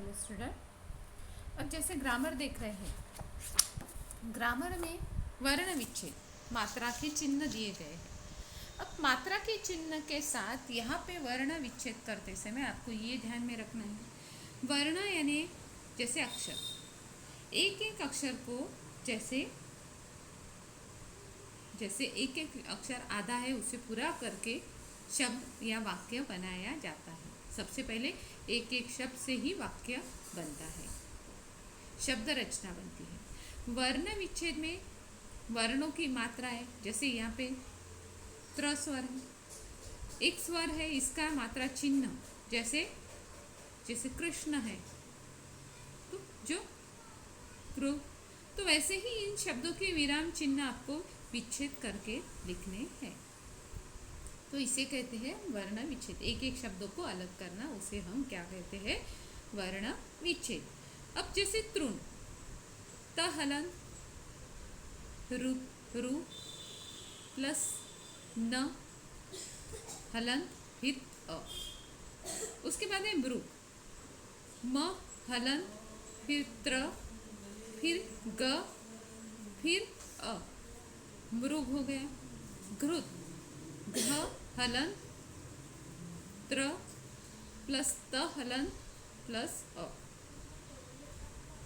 Hello student. अब जैसे grammar देख रहे हैं, ग्रामर में वर्ण विच्छेद मात्रा के चिन्ह दिए गए हैं। अब मात्रा के चिन्ह के साथ यहाँ पे वर्ण विच्छेद करते समय आपको ये ध्यान में रखना है, वर्ण यानी जैसे अक्षर, एक एक अक्षर को जैसे जैसे एक एक अक्षर आधा है उसे पूरा करके शब्द या वाक्य बनाया जाता है। सबसे पहले एक एक शब्द से ही वाक्य बनता है, शब्द रचना बनती है। वर्ण विच्छेद में वर्णों की मात्रा है, जैसे यहाँ पे त्र स्वर है, एक स्वर है, इसका मात्रा चिन्ह जैसे जैसे कृष्ण है तो जो कृ, तो वैसे ही इन शब्दों के विराम चिन्ह आपको विच्छेद करके लिखने हैं। तो इसे कहते हैं वर्ण विच्छेद। एक एक शब्दों को अलग करना, उसे हम क्या कहते हैं? वर्ण विच्छेद। अब जैसे तृण, त हलन रु रु प्लस न हलन फिर अ। उसके बाद है मृग, म हलन फिर त्र फिर ग फिर अ, मृग हो गया। घृत, घ हलन त्र प्लस त हलन प्लस अ।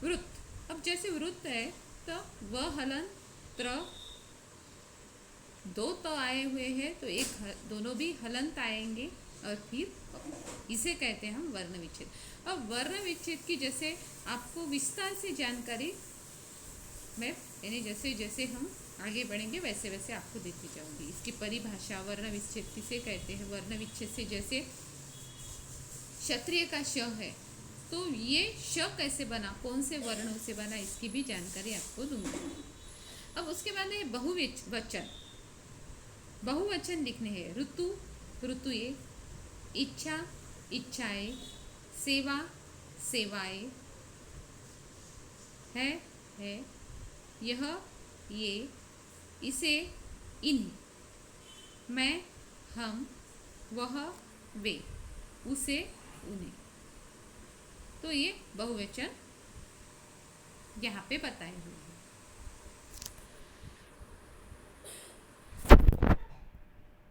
वृत्त, अब जैसे वृत्त है तो व हलन त्र, दो त आए हुए हैं तो दोनों भी हलंत आएंगे और फिर इसे कहते हैं हम वर्ण विच्छेद। अब वर्ण विच्छेद की जैसे आपको विस्तार से जानकारी मैं यानी जैसे जैसे हम आगे बढ़ेंगे वैसे वैसे आपको देती जाऊंगी। इसकी परिभाषा, वर्ण विच्छेद किसे कहते हैं, वर्ण विच्छेद से जैसे क्षत्रिय का श है तो ये श कैसे बना, कौन से वर्णों से बना, इसकी भी जानकारी आपको दूंगी। अब उसके बाद है बहुवचन। बहुवचन लिखने हैं, ऋतु ऋतुए, इच्छा इच्छाएं, सेवा सेवाएं, है यह ये, इसे इन्हें, मैं हम वह वे, उसे उन्हें। तो ये बहुवचन यहाँ पे बताए हुए हैं।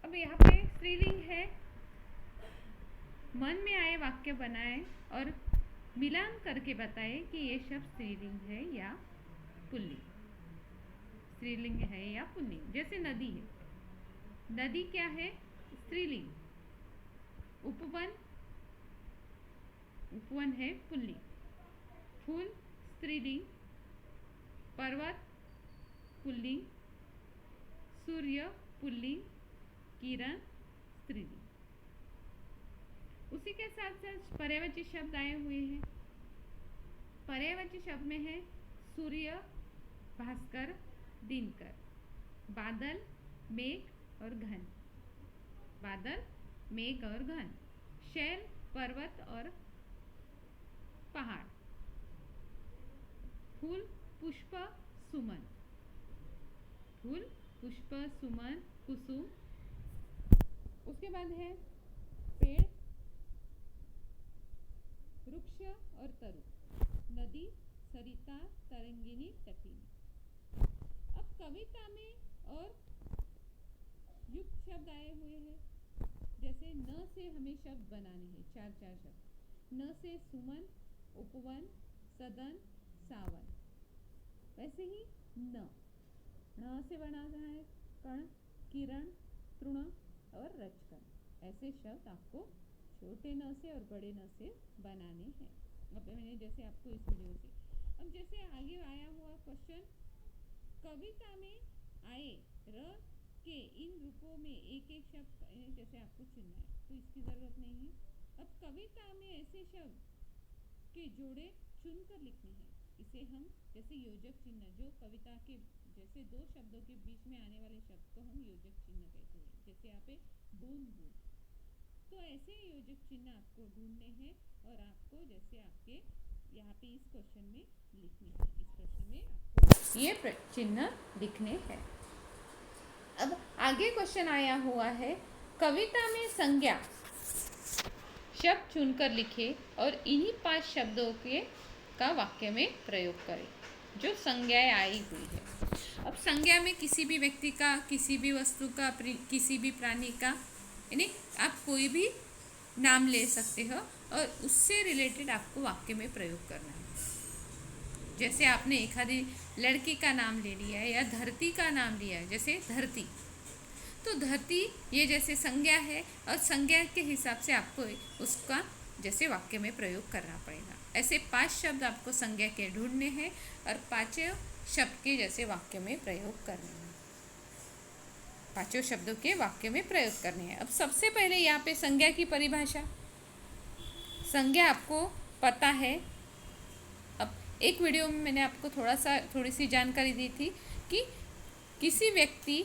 अब यहाँ पे स्त्रीलिंग है, मन में आए वाक्य बनाए और मिलान करके बताए कि ये शब्द स्त्रीलिंग है या पुल्लिंग, स्त्रीलिंग है या पुल्लिंग। जैसे नदी है, नदी क्या है? स्त्रीलिंग। उपवन, उपवन है पुल्लिंग। फूल स्त्रीलिंग। पर्वत पुल्लिंग। सूर्य पुल्लिंग। किरण स्त्रीलिंग। उसी के साथ साथ पर्यायवाची शब्द आए हुए हैं। पर्यायवाची शब्द में है सूर्य, भास्कर, दिनकर, बादल, मेघ और घन, बादल, मेघ और घन, शैल, पर्वत और पहाड़, फूल, पुष्प, सुमन, फूल, पुष्प, सुमन, कुसुम। उसके बाद है पेड़, वृक्ष और तरु, नदी, सरिता, तरंगिनी, तटिनी। अब कविता में और युक्त शब्द आए हुए हैं, जैसे न से हमें शब्द बनाने हैं, चार चार शब्द। न से सुमन, उपवन, सदन, सावन। वैसे ही न से बनाना है कण, किरण, तृण और रचकन। ऐसे शब्द आपको छोटे न से और बड़े न से बनाने हैं। अब मैंने जैसे आपको इस वीडियो से, अब जैसे आगे आया हुआ क्वेश्चन, कविता में आए र के इन रूपों में एक एक शब्द जैसे आपको चुनना है, तो इसकी जरूरत नहीं है। अब कविता में ऐसे शब्द के जोड़े चुनकर लिखने हैं, इसे हम जैसे योजक चिन्ह, जो कविता के जैसे दो शब्दों के बीच में आने वाले शब्द को हम योजक चिन्ह कहते हैं। जैसे यहाँ पे बूंद बूंद, तो ऐसे योजक चिन्ह आपको ढूंढने हैं और आपको जैसे आपके यहाँ पे इस क्वेश्चन में लिखने हैं। इस प्रश्न में आपको ये चिन्ह लिखने हैं। अब आगे क्वेश्चन आया हुआ है, कविता में संज्ञा शब्द चुनकर लिखें और इन्हीं 5 शब्दों के का वाक्य में प्रयोग करें जो संज्ञाएं आई हुई है। अब संज्ञा में किसी भी व्यक्ति का, किसी भी वस्तु का, किसी भी प्राणी का, यानी आप कोई भी नाम ले सकते हो और उससे रिलेटेड आपको वाक्य में प्रयोग करना है। जैसे आपने एक आधी लड़की का नाम ले लिया है या धरती का नाम लिया है, जैसे धरती, तो धरती ये जैसे संज्ञा है और संज्ञा के हिसाब से आपको उसका जैसे वाक्य में प्रयोग करना पड़ेगा। ऐसे 5 शब्द आपको संज्ञा के ढूंढने हैं और 5 शब्द के जैसे वाक्य में प्रयोग करने हैं, 5 शब्दों के वाक्य में प्रयोग करने हैं। अब सबसे पहले यहाँ पे संज्ञा की परिभाषा। संज्ञा आपको पता है, अब एक वीडियो में मैंने आपको थोड़ी सी जानकारी दी थी कि किसी व्यक्ति,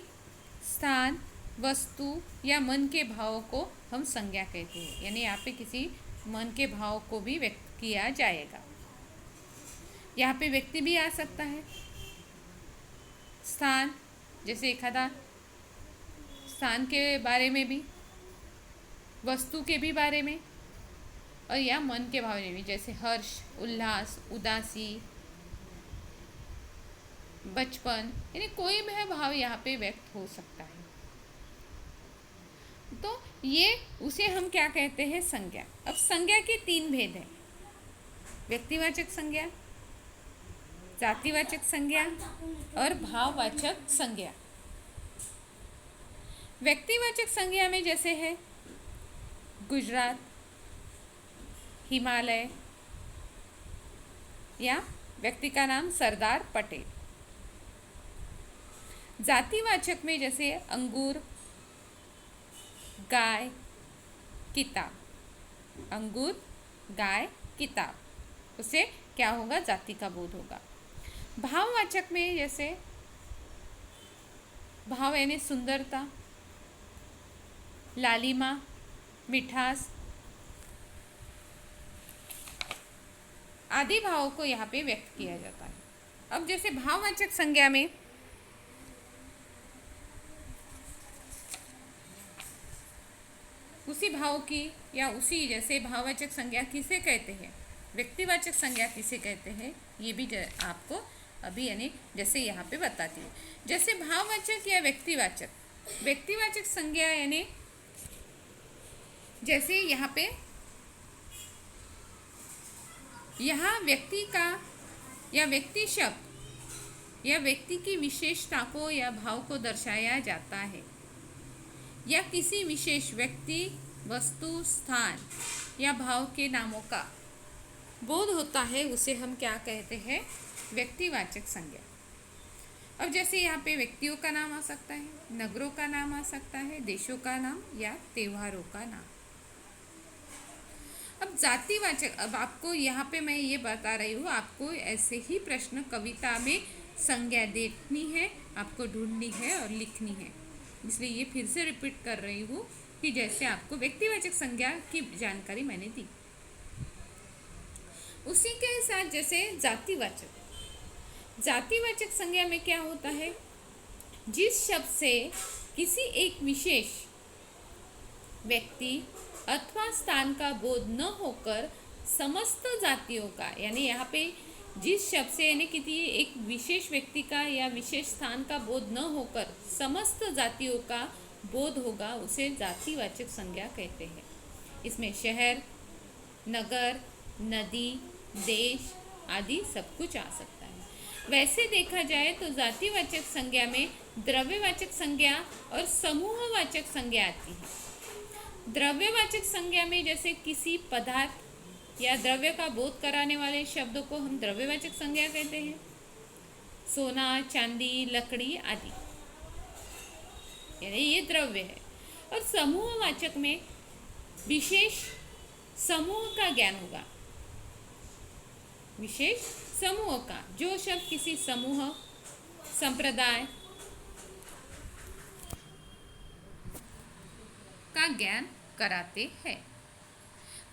स्थान, वस्तु या मन के भावों को हम संज्ञा कहते हैं, यानी यहाँ पे किसी मन के भाव को भी व्यक्त किया जाएगा। यहाँ पे व्यक्ति भी आ सकता है, स्थान, जैसे एक आधा स्थान के बारे में भी, वस्तु के भी बारे में, और या मन के भाव में भी, जैसे हर्ष, उल्लास, उदासी, बचपन, यानी कोई भी भाव यहाँ पे व्यक्त हो सकता है। तो ये उसे हम क्या कहते हैं? संज्ञा। अब संज्ञा के 3 भेद हैं, व्यक्तिवाचक संज्ञा, जातिवाचक संज्ञा और भाववाचक संज्ञा। व्यक्तिवाचक संज्ञा में जैसे है गुजरात, हिमालय, या व्यक्ति का नाम सरदार पटेल। जातिवाचक में जैसे अंगूर, गाय, किताब। अंगूर, गाय, किताब, उसे क्या होगा? जाति का बोध होगा। भाववाचक में जैसे भाव यानी सुंदरता, लालिमा, मिठास आदि भावों को यहाँ पे व्यक्त किया जाता है। अब जैसे भाववाचक संज्ञा में उसी भाव की या उसी जैसे भाववाचक संज्ञा किसे कहते हैं, व्यक्तिवाचक संज्ञा किसे कहते हैं, ये भी आपको अभी यानी जैसे यहाँ पे बताती हूँ। जैसे भाववाचक या व्यक्तिवाचक, व्यक्तिवाचक संज्ञा यानी जैसे यहाँ पे यहाँ व्यक्ति का या व्यक्ति शब्द या व्यक्ति की विशेषता को या भाव को दर्शाया जाता है, या किसी विशेष व्यक्ति, वस्तु, स्थान या भाव के नामों का बोध होता है, उसे हम क्या कहते हैं? व्यक्तिवाचक संज्ञा। अब जैसे यहाँ पे व्यक्तियों का नाम आ सकता है, नगरों का नाम आ सकता है, देशों का नाम या त्योहारों का नाम। अब जातिवाचक, अब आपको यहाँ पे मैं ये बता रही हूँ, आपको ऐसे ही प्रश्न कविता में संज्ञा देखनी है, आपको ढूंढनी है और लिखनी है, इसलिए ये फिर से रिपीट कर रही हूँ कि जैसे आपको व्यक्तिवाचक संज्ञा की जानकारी मैंने दी, उसी के साथ जैसे जातिवाचक। जातिवाचक संज्ञा में क्या होता है? जिस शब्द से किसी एक विशेष व्यक्ति अथवा स्थान का बोध न होकर समस्त जातियों का, यानी यहाँ पे जिस शब्द से यानी किसी एक विशेष व्यक्ति का या विशेष स्थान का बोध न होकर समस्त जातियों का बोध होगा, उसे जातिवाचक संज्ञा कहते हैं। इसमें शहर, नगर, नदी, देश आदि सब कुछ आ सकता है। वैसे देखा जाए तो जातिवाचक संज्ञा में द्रव्यवाचक संज्ञा और समूहवाचक संज्ञा आती है। द्रव्यवाचक संज्ञा में जैसे किसी पदार्थ या द्रव्य का बोध कराने वाले शब्दों को हम द्रव्यवाचक संज्ञा कहते हैं, सोना, चांदी, लकड़ी आदि, यानी ये द्रव्य है। और समूहवाचक में विशेष समूह का ज्ञान होगा, विशेष समूह का, जो शब्द किसी समूह, संप्रदाय का ज्ञान कराते हैं,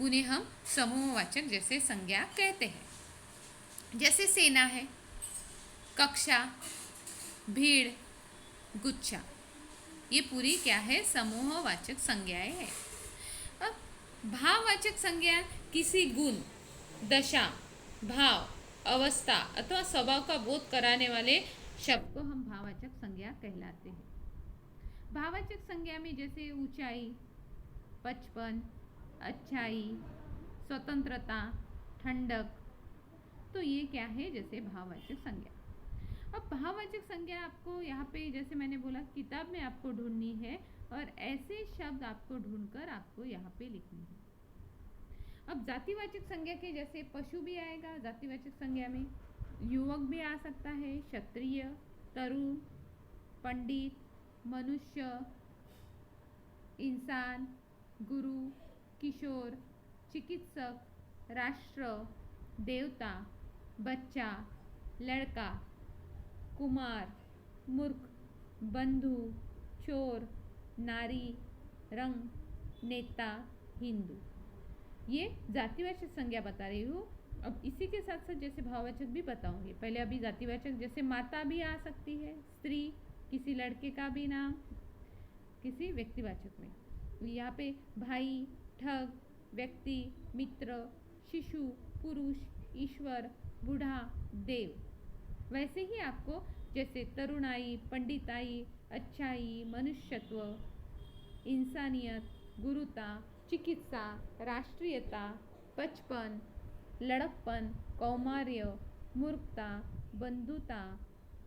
उन्हें हम समूहवाचक जैसे संज्ञा कहते हैं। जैसे सेना है, कक्षा, भीड़, गुच्छा, ये पूरी क्या है? समूहवाचक संज्ञाएं हैं। अब भाववाचक संज्ञा किसी गुण, दशा, भाव, अवस्था अथवा स्वभाव का बोध कराने वाले शब्द को हम भाववाचक संज्ञा कहलाते हैं। भाववाचक संज्ञा में जैसे ऊंचाई, बचपन, अच्छाई, स्वतंत्रता, ठंडक, तो ये क्या है जैसे भाववाचक संज्ञा। अब भाववाचक संज्ञा आपको यहाँ पे जैसे मैंने बोला किताब में आपको ढूंढनी है और ऐसे शब्द आपको ढूंढकर आपको यहाँ पे लिखनी है। अब जातिवाचक संज्ञा के जैसे पशु भी आएगा जातिवाचक संज्ञा में, युवक भी आ सकता है, क्षत्रिय, तरुण, पंडित, मनुष्य, इंसान, गुरु, किशोर, चिकित्सक, राष्ट्र, देवता, बच्चा, लड़का, कुमार, मूर्ख, बंधु, चोर, नारी, रंग, नेता, हिंदू। ये जातिवाचक संज्ञा बता रही हूँ। अब इसी के साथ साथ जैसे भाववाचक भी बताऊंगी। पहले अभी जातिवाचक जैसे माता भी आ सकती है, स्त्री, किसी लड़के का भी नाम किसी व्यक्तिवाचक में। यहाँ पे भाई, ठग, व्यक्ति, मित्र, शिशु, पुरुष, ईश्वर, बूढ़ा, देव। वैसे ही आपको जैसे तरुणाई, पंडिताई, अच्छाई, मनुष्यत्व, इंसानियत, गुरुता, चिकित्सा, राष्ट्रीयता, बचपन, लड़कपन, कौमार्य, मूर्खता, बंधुता,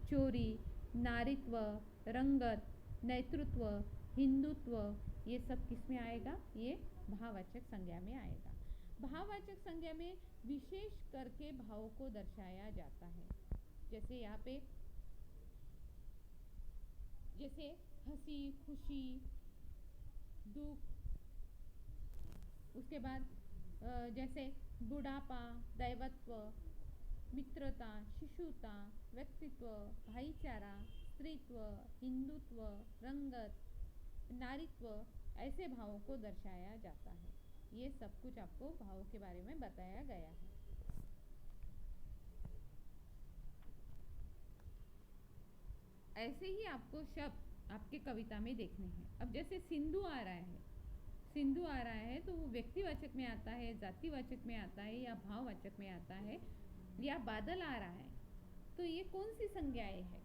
चोरी, नारीत्व, रंगत, नेतृत्व, हिंदुत्व, ये सब किस में आएगा? ये भाववाचक संज्ञा में आएगा। भाववाचक संज्ञा में विशेष करके भावों को दर्शाया जाता है। जैसे यहाँ पे जैसे हंसी, खुशी, दुख, उसके बाद जैसे बुढ़ापा, दैवत्व, मित्रता, शिशुता, व्यक्तित्व, भाईचारा, स्त्रीत्व, हिंदुत्व, रंगत, नारीत्व, ऐसे भावों को दर्शाया जाता है। ये सब कुछ आपको भावों के बारे में बताया गया है। ऐसे ही आपको शब्द आपके कविता में देखने हैं। अब जैसे सिंधु आ रहा है, सिंधु आ रहा है तो वो व्यक्तिवाचक में आता है, जातिवाचक में आता है या भाववाचक में आता है, या बादल आ रहा है, तो ये कौन सी संज्ञाएं है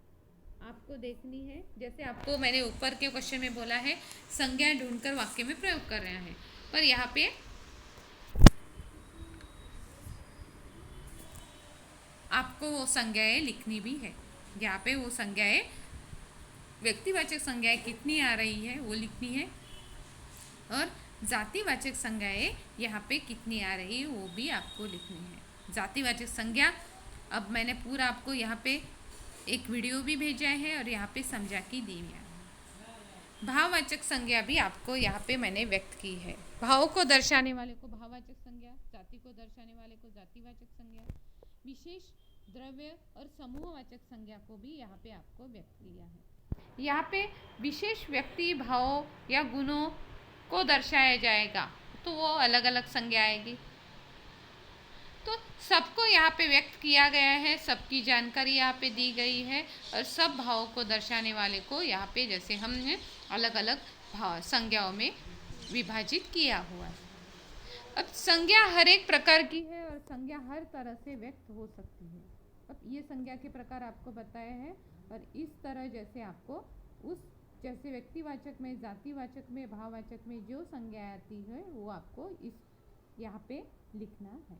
आपको देखनी है। जैसे आपको मैंने ऊपर के क्वेश्चन में बोला है संज्ञा ढूंढकर वाक्य में प्रयोग कर रहे हैं, पर यहाँ पे आपको वो संज्ञाएं लिखनी भी है। यहाँ पे वो संज्ञाएं व्यक्तिवाचक संज्ञाएं कितनी आ रही है वो लिखनी है, और जातिवाचक संज्ञाएं यहाँ पे कितनी आ रही है वो भी आपको लिखनी है। जातिवाचक संज्ञा अब मैंने पूरा आपको यहाँ पे एक वीडियो भी भेजा है और यहाँ पे समझा के दी है। भाववाचक संज्ञा भी आपको यहाँ पे मैंने व्यक्त की है। भाव को दर्शाने वाले को भाववाचक संज्ञा, जाति को दर्शाने वाले को जातिवाचक संज्ञा, विशेष द्रव्य और समूहवाचक संज्ञा को भी यहाँ पे आपको व्यक्त किया है। यहाँ पे विशेष व्यक्ति, भाव या गुणों को दर्शाया जाएगा तो वो अलग अलग संज्ञा आएगी। तो सबको यहाँ पे व्यक्त किया गया है, सबकी जानकारी यहाँ पे दी गई है, और सब भावों को दर्शाने वाले को यहाँ पे जैसे हमने अलग अलग भाव संज्ञाओं में विभाजित किया हुआ है। अब संज्ञा हर एक प्रकार की है और संज्ञा हर तरह से व्यक्त हो सकती है। अब ये संज्ञा के प्रकार आपको बताए हैं, और इस तरह जैसे आपको उस जैसे व्यक्तिवाचक में, जातिवाचक में, भाववाचक में जो संज्ञा आती है वो आपको इस यहाँ पे लिखना है।